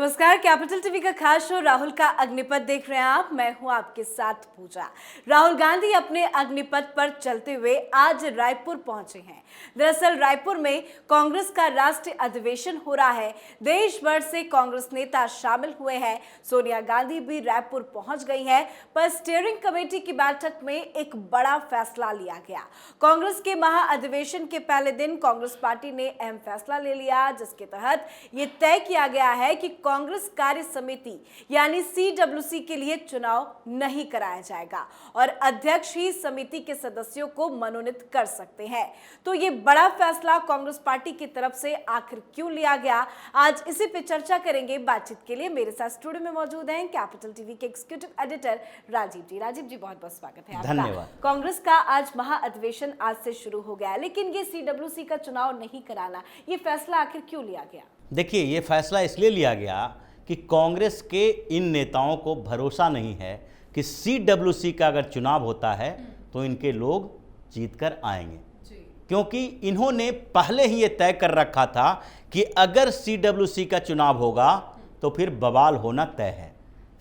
नमस्कार, capital TV का खास शो राहुल का अग्निपथ देख रहे हैं आप। मैं हूं आपके साथ पूजा। राहुल गांधी अपने अग्निपथ पर चलते हुए आज रायपुर पहुंचे हैं। दरअसल रायपुर में कांग्रेस का राष्ट्रीय अधिवेशन हो रहा है। देश भर से कांग्रेस नेता शामिल हुए हैं। सोनिया गांधी भी रायपुर पहुंच गई हैं, पर स्टीयरिंग कमेटी की बैठक में एक बड़ा फैसला लिया गया। कांग्रेस के महाअधिवेशन के पहले दिन कांग्रेस पार्टी ने अहम फैसला ले लिया, जिसके तहत ये तय किया गया है कि कांग्रेस कार्य समिति यानी सीडब्ल्यूसी के लिए चुनाव नहीं कराया जाएगा और अध्यक्ष ही समिति के सदस्यों को मनोनीत कर सकते हैं। तो ये बड़ा फैसला कांग्रेस पार्टी की तरफ से आखिर क्यों लिया गया, आज इसी पे चर्चा करेंगे। बातचीत के लिए मेरे साथ स्टूडियो में मौजूद हैं कैपिटल टीवी के एग्जीक्यूटिव एडिटर राजीव जी। राजीव जी, बहुत बहुत स्वागत है आपका। धन्यवाद। कांग्रेस का आज महाअधिवेशन आज से शुरू हो गया, लेकिन ये सीडब्ल्यूसी का चुनाव नहीं कराना, ये फैसला आखिर क्यों लिया गया? देखिए, ये फैसला इसलिए लिया गया कि कांग्रेस के इन नेताओं को भरोसा नहीं है कि सीडब्ल्यूसी का अगर चुनाव होता है तो इनके लोग जीत कर आएंगे, क्योंकि इन्होंने पहले ही ये तय कर रखा था कि अगर सीडब्ल्यूसी का चुनाव होगा तो फिर बवाल होना तय है।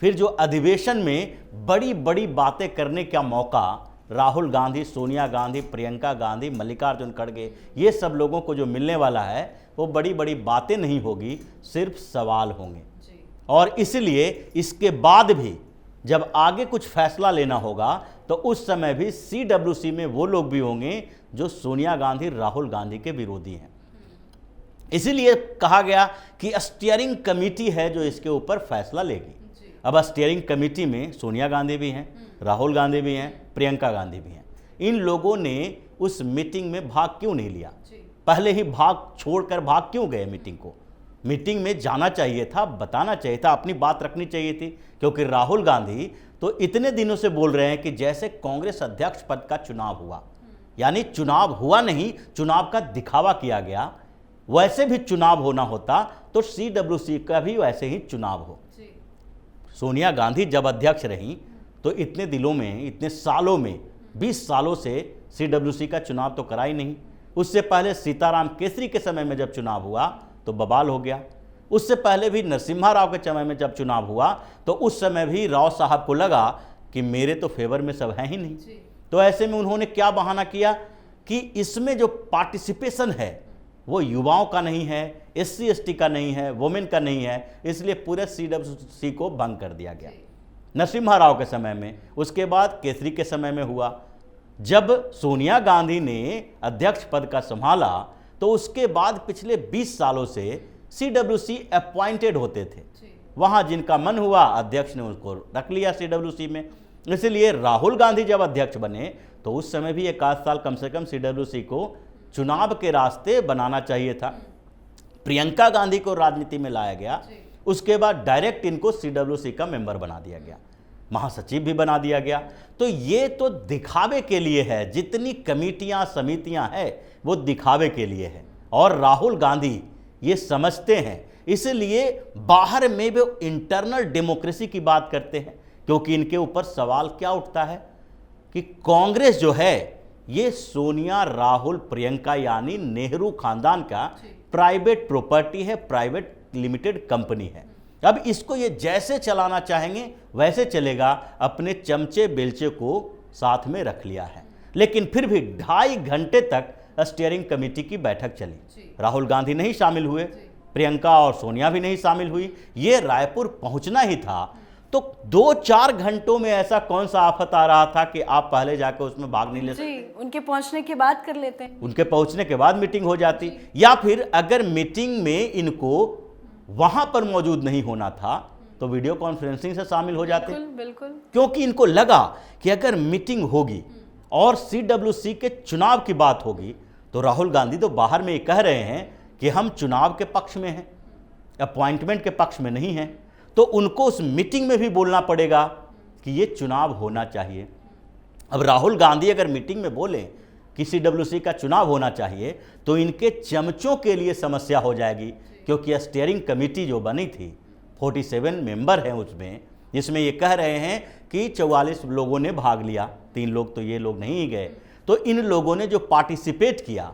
फिर जो अधिवेशन में बड़ी बड़ी बातें करने का मौका राहुल गांधी, सोनिया गांधी, प्रियंका गांधी, मल्लिकार्जुन खड़गे, ये सब लोगों को जो मिलने वाला है वो बड़ी बड़ी बातें नहीं होगी, सिर्फ सवाल होंगे। और इसलिए इसके बाद भी जब आगे कुछ फैसला लेना होगा तो उस समय भी सीडब्ल्यूसी में वो लोग भी होंगे जो सोनिया गांधी, राहुल गांधी के विरोधी हैं। इसीलिए कहा गया कि स्टीयरिंग कमेटी है जो इसके ऊपर फैसला लेगी। अब स्टीयरिंग कमेटी में सोनिया गांधी भी हैं, राहुल गांधी भी हैं, प्रियंका गांधी भी हैं। इन लोगों ने उस मीटिंग में भाग क्यों नहीं लिया? पहले ही छोड़कर भाग क्यों गए मीटिंग को? मीटिंग में जाना चाहिए था, बताना चाहिए था, अपनी बात रखनी चाहिए थी। क्योंकि राहुल गांधी तो इतने दिनों से बोल रहे हैं कि जैसे कांग्रेस अध्यक्ष पद का चुनाव हुआ, यानी चुनाव हुआ नहीं, चुनाव का दिखावा किया गया, वैसे भी चुनाव होना होता तो सीडब्ल्यूसी का भी वैसे ही चुनाव हो। सोनिया गांधी जब अध्यक्ष रहीं तो इतने दिनों में, इतने सालों में, 20 सालों से सीडब्ल्यूसी का चुनाव तो करा ही नहीं। उससे पहले सीताराम केसरी के समय में जब चुनाव हुआ तो बवाल हो गया। उससे पहले भी नरसिम्हा राव के समय में जब चुनाव हुआ तो उस समय भी राव साहब को लगा कि मेरे तो फेवर में सब है ही नहीं। तो ऐसे में उन्होंने क्या बहाना किया कि इसमें जो पार्टिसिपेशन है वो युवाओं का नहीं है, SC ST का नहीं है, वुमेन का नहीं है, इसलिए पूरे सीडब्ल्यूसी को भंग कर दिया गया नरसिम्हा राव के समय में। उसके बाद केसरी के समय में हुआ। जब सोनिया गांधी ने अध्यक्ष पद का संभाला तो उसके बाद पिछले 20 सालों से सीडब्ल्यूसी अपॉइंटेड होते थे। वहां जिनका मन हुआ अध्यक्ष ने उनको रख लिया सीडब्ल्यूसी में। इसलिए राहुल गांधी जब अध्यक्ष बने तो उस समय भी 1 साल कम से कम सीडब्ल्यूसी को चुनाव के रास्ते बनाना चाहिए था। प्रियंका गांधी को राजनीति में लाया गया, उसके बाद डायरेक्ट इनको सीडब्ल्यूसी का मेंबर बना दिया गया, महासचिव भी बना दिया गया। तो ये तो दिखावे के लिए है, जितनी कमेटियां समितियां हैं वो दिखावे के लिए है और राहुल गांधी ये समझते हैं। इसलिए बाहर में भी इंटरनल डेमोक्रेसी की बात करते हैं, क्योंकि इनके ऊपर सवाल क्या उठता है कि कांग्रेस जो है ये सोनिया, राहुल, प्रियंका यानी नेहरू खानदान का प्राइवेट प्रॉपर्टी है, प्राइवेट लिमिटेड कंपनी है। अब इसको ये जैसे चलाना चाहेंगे वैसे चलेगा। अपने चमचे बेलचे को साथ में रख लिया है, लेकिन फिर भी 2.5 घंटे तक स्टीयरिंग कमेटी की बैठक चली। राहुल गांधी नहीं शामिल हुए, प्रियंका और सोनिया भी नहीं शामिल हुई। ये रायपुर पहुंचना ही था तो 2-4 घंटों में ऐसा कौन सा आफत आ रहा था कि आप पहले जाकर उसमें भाग नहीं ले सकते? उनके पहुंचने के बाद कर लेते हैं। उनके पहुंचने के बाद मीटिंग हो जाती, या फिर अगर मीटिंग में इनको वहां पर मौजूद नहीं होना था तो वीडियो कॉन्फ्रेंसिंग से शामिल हो जाते। बिल्कुल। क्योंकि इनको लगा कि अगर मीटिंग होगी और सीडब्ल्यूसी के चुनाव की बात होगी तो राहुल गांधी तो बाहर में ये कह रहे हैं कि हम चुनाव के पक्ष में हैं, अपॉइंटमेंट के पक्ष में नहीं हैं, तो उनको उस मीटिंग में भी बोलना पड़ेगा कि ये चुनाव होना चाहिए। अब राहुल गांधी अगर मीटिंग में बोले कि सीडब्ल्यूसी का चुनाव होना चाहिए तो इनके चमचों के लिए समस्या हो जाएगी, क्योंकि स्टीयरिंग कमेटी जो बनी थी 47 मेंबर हैं उसमें, जिसमें ये कह रहे हैं कि 44 लोगों ने भाग लिया, 3 लोग तो ये लोग नहीं गए। तो इन लोगों ने जो पार्टिसिपेट किया,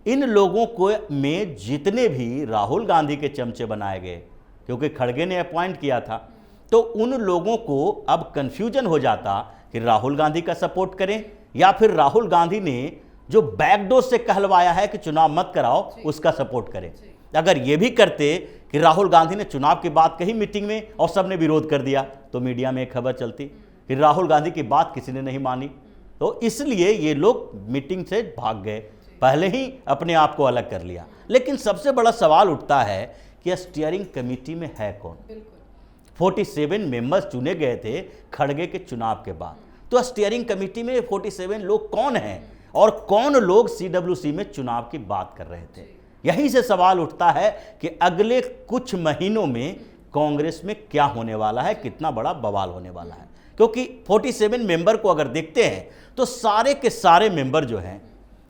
इन लोगों को में जितने भी राहुल गांधी के चमचे बनाए गए क्योंकि खड़गे ने अपॉइंट किया था। तो उन लोगों को अब कंफ्यूजन हो जाता कि राहुल गांधी का सपोर्ट करें या फिर राहुल गांधी ने जो बैकडोर से कहलवाया है कि चुनाव मत कराओ उसका सपोर्ट करें। अगर ये भी करते कि राहुल गांधी ने चुनाव की बात कही मीटिंग में और सबने विरोध कर दिया, तो मीडिया में एक खबर चलती कि राहुल गांधी की बात किसी ने नहीं मानी, तो इसलिए ये लोग मीटिंग से भाग गए, पहले ही अपने आप को अलग कर लिया। लेकिन सबसे बड़ा सवाल उठता है कि स्टीयरिंग कमेटी में है कौन? 47 मेंबर्स चुने गए थे खड़गे के चुनाव के बाद, तो स्टीयरिंग कमेटी में 47 लोग कौन हैं और कौन लोग सीडब्ल्यूसी में चुनाव की बात कर रहे थे? यहीं से सवाल उठता है कि अगले कुछ महीनों में कांग्रेस में क्या होने वाला है, कितना बड़ा बवाल होने वाला है। क्योंकि 47 मेंबर को अगर देखते हैं तो सारे के सारे मेंबर जो हैं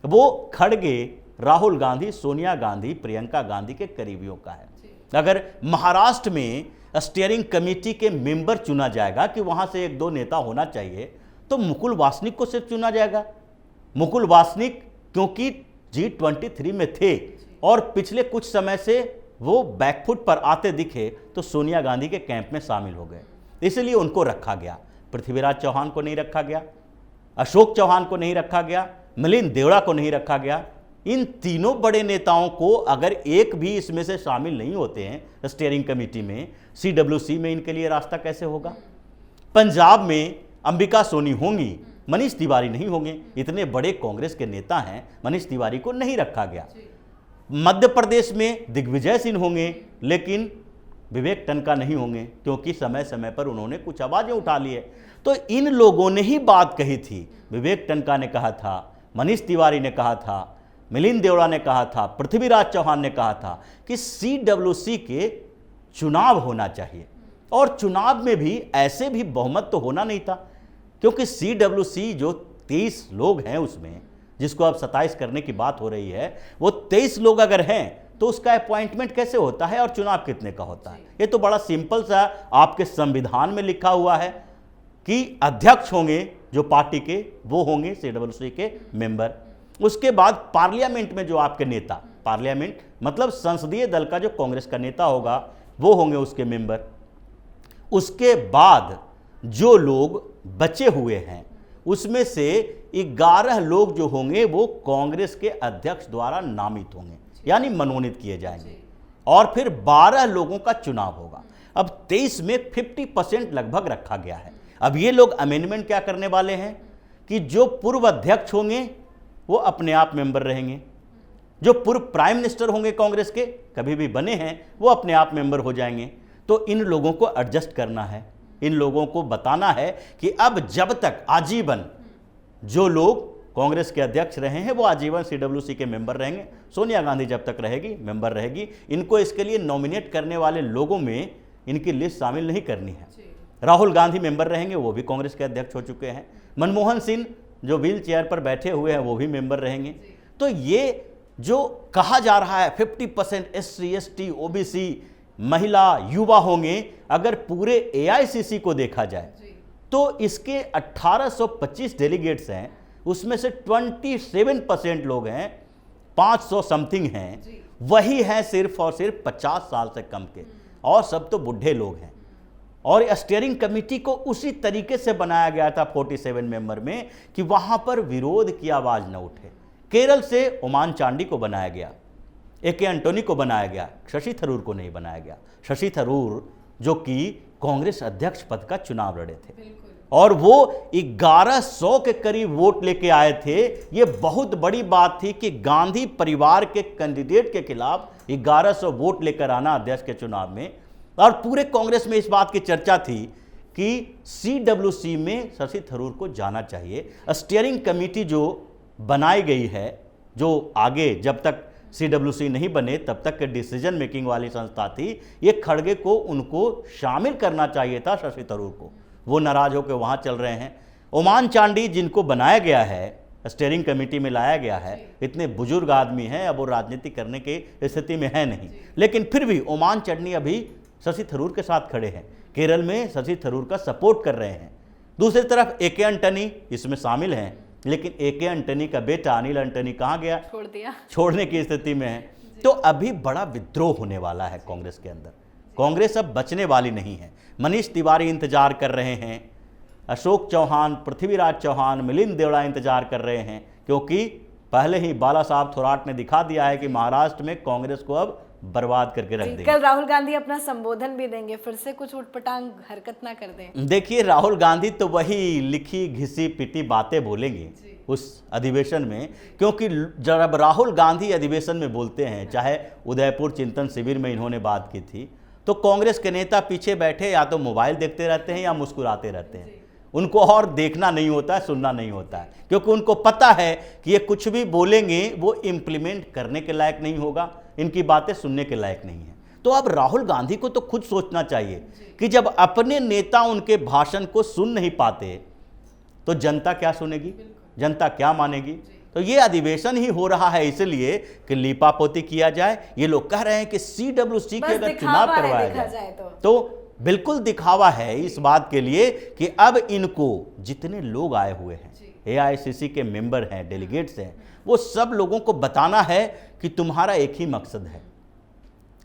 वो खड़गे, राहुल गांधी, सोनिया गांधी, प्रियंका गांधी के करीबियों का है। अगर महाराष्ट्र में स्टीयरिंग कमेटी के मेंबर चुना जाएगा कि वहां से एक दो नेता होना चाहिए, तो मुकुल वासनिक को सिर्फ चुना जाएगा। मुकुल वासनिक क्योंकि G23 में थे और पिछले कुछ समय से वो बैकफुट पर आते दिखे तो सोनिया गांधी के कैंप में शामिल हो गए, इसलिए उनको रखा गया। पृथ्वीराज चौहान को नहीं रखा गया, अशोक चौहान को नहीं रखा गया, मिलिंद देवड़ा को नहीं रखा गया। इन तीनों बड़े नेताओं को अगर एक भी इसमें से शामिल नहीं होते हैं स्टीयरिंग कमेटी में, सीडब्ल्यूसी में इनके लिए रास्ता कैसे होगा? पंजाब में अंबिका सोनी होंगी, मनीष तिवारी नहीं होंगे। इतने बड़े कांग्रेस के नेता हैं, मनीष तिवारी को नहीं रखा गया। मध्य प्रदेश में दिग्विजय सिंह होंगे, लेकिन विवेक टनका नहीं होंगे क्योंकि समय समय पर उन्होंने कुछ आवाजें उठा ली है। तो इन लोगों ने ही बात कही थी। विवेक टनका ने कहा था, मनीष तिवारी ने कहा था, मिलिंद देवड़ा ने कहा था, पृथ्वीराज चौहान ने कहा था कि सीडब्ल्यूसी के चुनाव होना चाहिए। और चुनाव में भी ऐसे भी बहुमत तो होना नहीं था, क्योंकि सीडब्ल्यूसी जो 23 लोग हैं उसमें, जिसको अब 27 करने की बात हो रही है, वो 23 लोग अगर हैं तो उसका अपॉइंटमेंट कैसे होता है और चुनाव कितने का होता है? ये तो बड़ा सिंपल सा आपके संविधान में लिखा हुआ है कि अध्यक्ष होंगे जो पार्टी के, वो होंगे सीडब्ल्यूसी के मेंबर। उसके बाद पार्लियामेंट में जो आपके नेता, पार्लियामेंट मतलब संसदीय दल का जो कांग्रेस का नेता होगा, वो होंगे उसके मेंबर। उसके बाद जो लोग बचे हुए हैं उसमें से 11 लोग जो होंगे वो कांग्रेस के अध्यक्ष द्वारा नामित होंगे, यानी मनोनीत किए जाएंगे। और फिर 12 लोगों का चुनाव होगा। अब 23 में 50% लगभग रखा गया है। अब ये लोग अमेंडमेंट क्या करने वाले हैं कि जो पूर्व अध्यक्ष होंगे वो अपने आप मेंबर रहेंगे, जो पूर्व प्राइम मिनिस्टर होंगे कांग्रेस के, कभी भी बने हैं, वो अपने आप मेंबर हो जाएंगे। तो इन लोगों को एडजस्ट करना है, इन लोगों को बताना है कि अब जब तक आजीवन जो लोग कांग्रेस के अध्यक्ष रहे हैं वो आजीवन सीडब्ल्यूसी के मेंबर रहेंगे। सोनिया गांधी जब तक रहेगी मेंबर रहेगी। इनको इसके लिए नॉमिनेट करने वाले लोगों में इनकी लिस्ट शामिल नहीं करनी है। राहुल गांधी मेंबर रहेंगे, वो भी कांग्रेस के अध्यक्ष हो चुके हैं। मनमोहन सिंह जो व्हील चेयर पर बैठे हुए हैं वो भी मेंबर रहेंगे। तो ये जो कहा जा रहा है 50% SC ST OBC महिला युवा होंगे, अगर पूरे AICC को देखा जाए तो इसके 1825 डेलीगेट्स हैं, उसमें से 27% लोग हैं, 500 समथिंग हैं, वही हैं सिर्फ और सिर्फ 50 साल से कम के, और सब तो बुढ़े लोग हैं। और स्टीयरिंग कमेटी को उसी तरीके से बनाया गया था 47 मेंबर में कि वहां पर विरोध की आवाज न उठे। केरल से ओमान चांडी को बनाया गया, AK एंटोनी को बनाया गया, शशि थरूर को नहीं बनाया गया। शशि थरूर जो कि कांग्रेस अध्यक्ष पद का चुनाव लड़े थे और वो 1100 के करीब वोट लेके आए थे। ये बहुत बड़ी बात थी कि गांधी परिवार के कैंडिडेट के खिलाफ 1100 वोट लेकर आना अध्यक्ष के चुनाव में। और पूरे कांग्रेस में इस बात की चर्चा थी कि सीडब्ल्यूसी में शशि थरूर को जाना चाहिए। स्टीयरिंग कमेटी जो बनाई गई है, जो आगे जब तक सीडब्ल्यूसी नहीं बने तब तक के डिसीजन मेकिंग वाली संस्था थी, ये खड़गे को उनको शामिल करना चाहिए था, शशि थरूर को। वो नाराज होकर वहां चल रहे हैं। ओमान चांडी जिनको बनाया गया है, स्टीयरिंग कमेटी में लाया गया है, इतने बुजुर्ग आदमी हैं, अब वो राजनीति करने की स्थिति में है नहीं, लेकिन फिर भी ओमान चांडी अभी शशि थरूर के साथ खड़े हैं, केरल में शशि थरूर का सपोर्ट कर रहे हैं। दूसरी तरफ AK एंटनी इसमें शामिल हैं, लेकिन AK एंटनी का बेटा अनिल एंटनी कहाँ गया? छोड़ने की स्थिति में है। तो अभी बड़ा विद्रोह होने वाला है कांग्रेस के अंदर। कांग्रेस अब बचने वाली नहीं है। मनीष तिवारी इंतजार कर रहे हैं, अशोक चौहान, पृथ्वीराज चौहान, मिलिंद देवड़ा इंतजार कर रहे हैं, क्योंकि पहले ही बाला साहब थोराट ने दिखा दिया है कि महाराष्ट्र में कांग्रेस को अब बर्बाद करके रख देंगे। कल राहुल गांधी अपना संबोधन भी देंगे, फिर से कुछ उटपटांग हरकत ना कर दें। देखिए, राहुल गांधी तो वही लिखी घिसी पिटी बातें बोलेंगे उस अधिवेशन में, क्योंकि जब राहुल गांधी अधिवेशन में बोलते हैं, चाहे उदयपुर चिंतन शिविर में इन्होंने बात की थी, तो कांग्रेस के नेता पीछे बैठे या तो मोबाइल देखते रहते हैं या मुस्कुराते रहते हैं। उनको और देखना नहीं होता है, सुनना नहीं होता है, क्योंकि उनको पता है कि ये कुछ भी बोलेंगे वो इम्प्लीमेंट करने के लायक नहीं होगा, इनकी बातें सुनने के लायक नहीं है। तो अब राहुल गांधी को तो खुद सोचना चाहिए कि जब अपने नेता उनके भाषण को सुन नहीं पाते तो जनता क्या सुनेगी, जनता क्या मानेगी। तो ये अधिवेशन ही हो रहा है इसलिए कि लीपापोती किया जाए। ये लोग कह रहे हैं कि सीडब्ल्यूसी के अगर चुनाव करवाया जाए तो बिल्कुल दिखावा है इस बात के लिए कि अब इनको जितने लोग आए हुए हैं, एआईसीसी के मेंबर हैं, डेलीगेट्स हैं, वो सब लोगों को बताना है कि तुम्हारा एक ही मकसद है,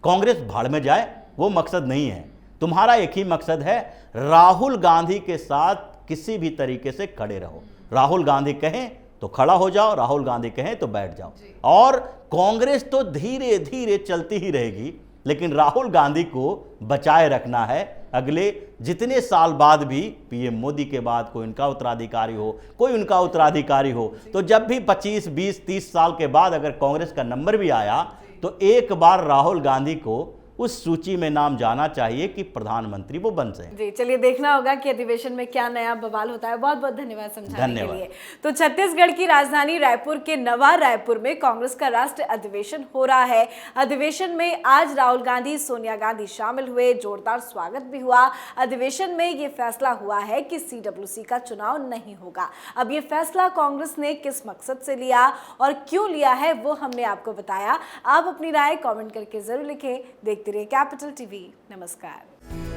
कांग्रेस भाड़ में जाए वो मकसद नहीं है। तुम्हारा एक ही मकसद है, राहुल गांधी के साथ किसी भी तरीके से खड़े रहो। राहुल गांधी कहें तो खड़ा हो जाओ, राहुल गांधी कहें तो बैठ जाओ। और कांग्रेस तो धीरे धीरे चलती ही रहेगी, लेकिन राहुल गांधी को बचाए रखना है। अगले जितने साल बाद भी पीएम मोदी के बाद कोई उनका उत्तराधिकारी हो, कोई उनका उत्तराधिकारी हो, तो जब भी 25, 20, 30 साल के बाद अगर कांग्रेस का नंबर भी आया तो एक बार राहुल गांधी को उस सूची में नाम जाना चाहिए कि प्रधानमंत्री वो बन सके। जी, चलिए देखना होगा कि अधिवेशन में क्या नया बवाल होता है। बहुत बहुत धन्यवाद समझाने के लिए। तो छत्तीसगढ़ की राजधानी रायपुर के नवा रायपुर में कांग्रेस का राष्ट्रीय अधिवेशन हो रहा है। अधिवेशन में आज राहुल गांधी, सोनिया गांधी शामिल हुए, जोरदार स्वागत भी हुआ। अधिवेशन में ये फैसला हुआ है कि सीडब्ल्यूसी का चुनाव नहीं होगा। अब ये फैसला कांग्रेस ने किस मकसद से लिया और क्यों लिया है वो हमने आपको बताया। आप अपनी राय कॉमेंट करके जरूर लिखें। देखते रहिए कैपिटल टीवी। नमस्कार।